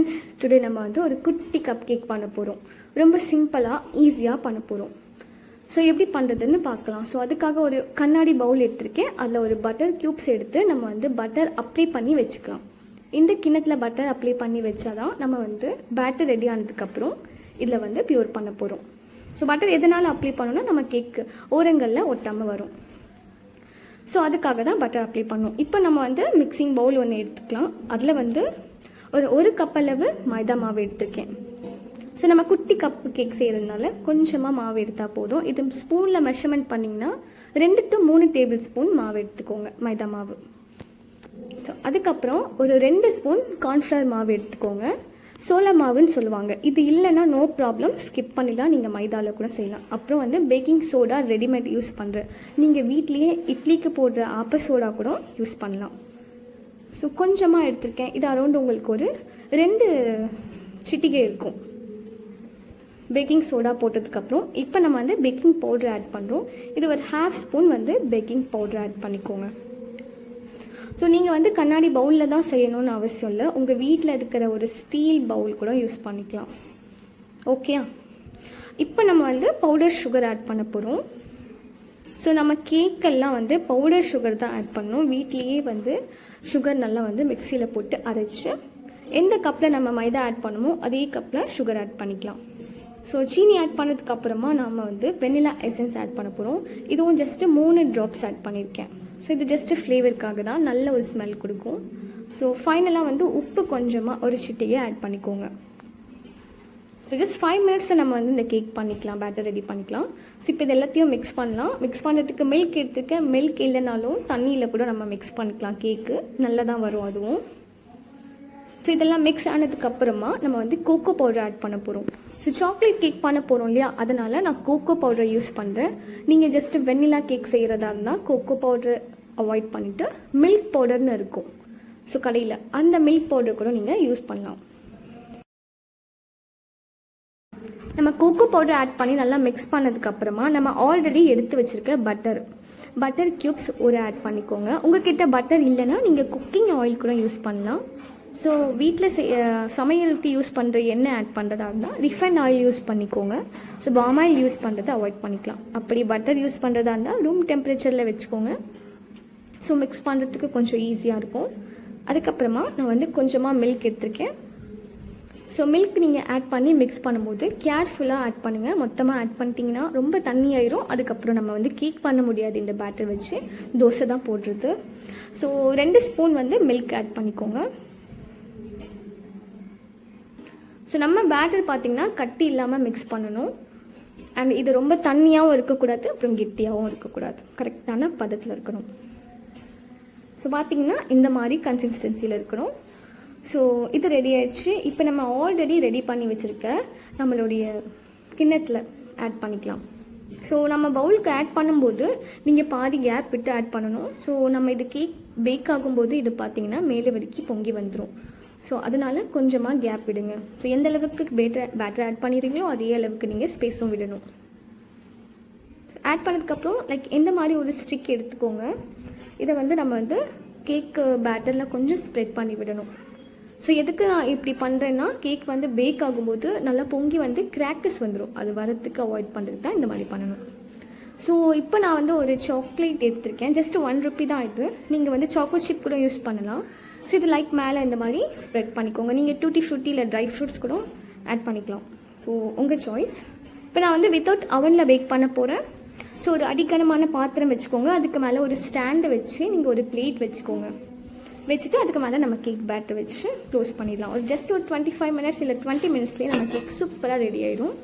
Friends, today நம்ம வந்து ஒரு குட்டி கப் கேக் பண்ண போகிறோம். ரொம்ப சிம்பிளாக ஈஸியாக பண்ண போகிறோம். ஸோ எப்படி பண்ணுறதுன்னு பார்க்கலாம். ஸோ அதுக்காக ஒரு கண்ணாடி பவுல் எடுத்திருக்கேன். அதில் ஒரு பட்டர் க்யூப்ஸ் எடுத்து நம்ம வந்து பட்டர் அப்ளை பண்ணி வச்சுக்கலாம். இந்த கிண்ணத்தில் பட்டர் அப்ளை பண்ணி வச்சாதான் நம்ம வந்து பேட்டர் ரெடி ஆனதுக்கப்புறம் இதில் வந்து ப்யூர் பண்ண போகிறோம். ஸோ பட்டர் எதனால் அப்ளை பண்ணோன்னா நம்ம கேக்கு ஓரங்களில் ஒட்டாமல் வரும். ஸோ அதுக்காக தான் பட்டர் அப்ளை பண்ணோம். இப்போ நம்ம வந்து மிக்சிங் பவுல் ஒன்று எடுத்துக்கலாம். அதில் வந்து ஒரு கப் அளவு மைதா மாவு எடுத்துருக்கேன். ஸோ நம்ம குட்டி கப் கேக் செய்கிறதுனால கொஞ்சமாக மாவு எடுத்தால் போதும். இது ஸ்பூனில் மெஷர்மெண்ட் பண்ணிங்கன்னா 2 to 3 டேபிள் ஸ்பூன் மாவு எடுத்துக்கோங்க, மைதா மாவு. ஸோ அதுக்கப்புறம் ஒரு 2 ஸ்பூன் கார்ன்ஃப்ளவர் மாவு எடுத்துக்கோங்க. சோள மாவுன்னு சொல்லுவாங்க. இது இல்லைன்னா நோ ப்ராப்ளம், ஸ்கிப் பண்ணிடலாம். நீங்கள் மைதாவில் கூட செய்யலாம். அப்புறம் வந்து பேக்கிங் சோடா ரெடிமேட் யூஸ் பண்ணுற, நீங்கள் வீட்லேயே இட்லிக்கு போடுற ஆப்ப சோடா கூட யூஸ் பண்ணலாம். ஸோ கொஞ்சமாக எடுத்திருக்கேன். இது அரௌண்ட் உங்களுக்கு ஒரு 2 சிட்டிகை இருக்கும். பேக்கிங் சோடா போட்டதுக்கப்புறம் இப்போ நம்ம வந்து பேக்கிங் பவுடர் ஆட் பண்ணுறோம். இது ஒரு 1/2 ஸ்பூன் வந்து பேக்கிங் பவுடர் ஆட் பண்ணிக்கோங்க. ஸோ நீங்கள் வந்து கண்ணாடி பவுலில் தான் செய்யணும்னு அவசியம் இல்லை. உங்கள் வீட்டில் இருக்கிற ஒரு ஸ்டீல் பவுல் கூட யூஸ் பண்ணிக்கலாம். ஓகே, இப்போ நம்ம வந்து பவுடர் சுகர் ஆட் பண்ண போகிறோம். ஸோ நம்ம கேக்கெல்லாம் வந்து பவுடர் சுகர் தான் ஆட் பண்ணணும். வீட்லேயே வந்து சுகர் நல்லா வந்து மிக்சியில் போட்டு அரைச்சி எந்த கப்பில் நம்ம மைதா ஆட் பண்ணுமோ அதே கப்பில் சுகர் ஆட் பண்ணிக்கலாம். ஸோ சீனி ஆட் பண்ணதுக்கப்புறமா நம்ம வந்து வெனிலா எசன்ஸ் ஆட் பண்ண போகிறோம். இதுவும் ஜஸ்ட்டு 3 ட்ராப்ஸ் ஆட் பண்ணியிருக்கேன். ஸோ இது ஜஸ்ட்டு ஃப்ளேவருக்காக தான், நல்ல ஒரு ஸ்மெல் கொடுக்கும். ஸோ ஃபைனலாக வந்து உப்பு கொஞ்சமாக ஒரு சிட்டியை ஆட் பண்ணிக்கோங்க. ஸோ ஜஸ்ட் 5 மினிட்ஸில் நம்ம வந்து இந்த கேக் பண்ணிக்கலாம், பேட்டர் ரெடி பண்ணிக்கலாம். ஸோ இப்போ இது எல்லாத்தையும் மிக்ஸ் பண்ணலாம். மிக்ஸ் பண்ணுறதுக்கு மில்க் எடுத்துருக்கேன். மில்க் இல்லைனாலும் தண்ணியில் கூட நம்ம மிக்ஸ் பண்ணிக்கலாம். கேக்கு நல்லா தான் வரும் அதுவும். ஸோ இதெல்லாம் மிக்ஸ் ஆனதுக்கப்புறமா நம்ம வந்து கோகோ பவுடர் ஆட் பண்ண போகிறோம். ஸோ சாக்லேட் கேக் பண்ண போகிறோம் இல்லையா, அதனால் நான் கோகோ பவுடர் யூஸ் பண்ணுறேன். நீங்கள் ஜஸ்ட்டு வெண்ணிலா கேக் செய்கிறதா இருந்தால் கோகோ பவுடர் அவாய்ட் பண்ணிவிட்டு மில்க் பவுடர்னு இருக்கும் ஸோ கடையில், அந்த மில்க் பவுடர் கூட நீங்கள் யூஸ் பண்ணலாம். நம்ம கோகோ பவுடர் ஆட் பண்ணி நல்லா மிக்ஸ் பண்ணதுக்கப்புறமா நம்ம ஆல்ரெடி எடுத்து வச்சுருக்க பட்டர் க்யூப்ஸ் ஒரு ஆட் பண்ணிக்கோங்க. உங்கள்கிட்ட பட்டர் இல்லைன்னா நீங்கள் குக்கிங் ஆயில் கூட யூஸ் பண்ணலாம். ஸோ வீட்டில் சமையலுக்கு யூஸ் பண்ணுற எண்ணெய் ஆட் பண்ணுறதா இருந்தால் ரிஃபைன் ஆயில் யூஸ் பண்ணிக்கோங்க. ஸோ பாம் ஆயில் யூஸ் பண்ணுறதை அவாய்ட் பண்ணிக்கலாம். அப்படி பட்டர் யூஸ் பண்ணுறதா இருந்தால் ரூம் டெம்பரேச்சரில் வச்சுக்கோங்க. ஸோ மிக்ஸ் பண்ணுறதுக்கு கொஞ்சம் ஈஸியாக இருக்கும். அதுக்கப்புறமா நான் வந்து கொஞ்சமாக மில்க் எடுத்திருக்கேன். ஸோ மில்க் நீங்கள் ஆட் பண்ணி மிக்ஸ் பண்ணும்போது கேர்ஃபுல்லாக ஆட் பண்ணுங்கள். மொத்தமாக ஆட் பண்ணிட்டீங்கன்னா ரொம்ப தண்ணி ஆயிரும். அதுக்கப்புறம் நம்ம வந்து கேக் பண்ண முடியாது. இந்த பேட்டர் வச்சு தோசை தான் போடுறது. ஸோ 2 ஸ்பூன் வந்து மில்க் ஆட் பண்ணிக்கோங்க. ஸோ நம்ம பேட்டர் பார்த்திங்கன்னா கட்டி இல்லாமல் மிக்ஸ் பண்ணணும். அண்ட் இது ரொம்ப தண்ணியாகவும் இருக்கக்கூடாது, அப்புறம் கெட்டியாகவும் இருக்கக்கூடாது. கரெக்டான பதத்தில் இருக்கணும். ஸோ பார்த்திங்கன்னா இந்த மாதிரி கன்சிஸ்டன்சியில் இருக்கணும். ஸோ இது ரெடி ஆயிடுச்சு. இப்போ நம்ம ஆல்ரெடி ரெடி பண்ணி வச்சுருக்க நம்மளுடைய கிண்ணத்தில் ஆட் பண்ணிக்கலாம். ஸோ நம்ம பவுலுக்கு ஆட் பண்ணும்போது நீங்கள் பாதி கேப் விட்டு ஆட் பண்ணணும். ஸோ நம்ம இது கேக் பேக் ஆகும்போது இது பார்த்திங்கன்னா மேலே வரைக்கும் பொங்கி வந்துடும். ஸோ அதனால் கொஞ்சமாக கேப் விடுங்க. ஸோ எந்த அளவுக்கு பேட்டர் ஆட் பண்ணிடுறீங்களோ அதே அளவுக்கு நீங்கள் ஸ்பேஸும் விடணும். ஆட் பண்ணதுக்கப்புறம் எந்த மாதிரி ஒரு ஸ்டிக் எடுத்துக்கோங்க. இதை வந்து நம்ம வந்து கேக்கு பேட்டரில் கொஞ்சம் ஸ்ப்ரெட் பண்ணி விடணும். ஸோ எதுக்கு நான் இப்படி பண்ணுறேன்னா, கேக் வந்து பேக் ஆகும்போது நல்லா பொங்கி வந்து கிராக்கர்ஸ் வந்துடும். அது வரத்துக்கு அவாய்ட் பண்ணுறதுக்கு தான் இந்த மாதிரி பண்ணணும். ஸோ இப்போ நான் வந்து ஒரு சாக்லேட் எடுத்திருக்கேன். ஜஸ்ட் 1 ரூபி தான் இது. நீங்கள் வந்து சாக்கோ சிப் கூட யூஸ் பண்ணலாம். ஸோ இது மேலே இந்த மாதிரி ஸ்ப்ரெட் பண்ணிக்கோங்க. நீங்கள் டூட்டி ஃப்ரூட்டி இல்லை ட்ரை ஃப்ரூட்ஸ் கூட ஆட் பண்ணிக்கலாம். ஸோ உங்கள் சாய்ஸ். இப்போ நான் வந்து வித்தவுட் அவனில் பேக் பண்ண போகிறேன். ஸோ ஒரு அடிக்கனமான பாத்திரம் வச்சுக்கோங்க. அதுக்கு மேலே ஒரு ஸ்டாண்டை வச்சு நீங்கள் ஒரு பிளேட் வச்சுக்கோங்க. வச்சுட்டு அதுக்கு மேலே நம்ம கேக் பேட்டர் வச்சு க்ளோஸ் பண்ணிடலாம். ஒரு ஜஸ்ட் ஒரு 25 மினிட்ஸ் இல்லை 20 மினிட்ஸ்லேயே நம்ம கேக் சூப்பராக ரெடி ஆகிடும்.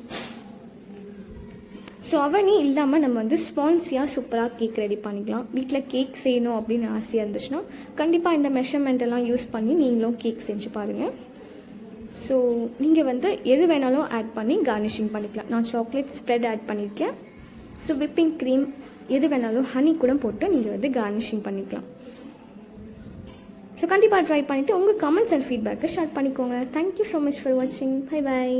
ஸோ அவனே இல்லாமல் நம்ம வந்து ஸ்பான்ஸியாக சூப்பராக கேக் ரெடி பண்ணிக்கலாம். வீட்டில் கேக் செய்யணும் அப்படின்னு ஆசையாக இருந்துச்சுன்னா கண்டிப்பாக இந்த மெஷர்மெண்ட்டெல்லாம் யூஸ் பண்ணி நீங்களும் கேக் செஞ்சு பாருங்கள். ஸோ நீங்கள் வந்து எது வேணாலும் ஆட் பண்ணி கார்னிஷிங் பண்ணிக்கலாம். நான் சாக்லேட் ஸ்ப்ரெட் ஆட் பண்ணியிருக்கேன். ஸோ விப்பிங் க்ரீம் எது வேணாலும் ஹனி கூட போட்டு நீங்கள் வந்து கார்னிஷிங் பண்ணிக்கலாம். ஸோ கண்டிப்பாக ட்ரை பண்ணிவிட்டு உங்கள் கமெண்ட்ஸ் அண்ட் ஃபீட்பேக்கை ஷேர் பண்ணிக்கோங்க. தேங்க்யூ ஸோ மச் ஃபார் வாட்சிங். Bye bye.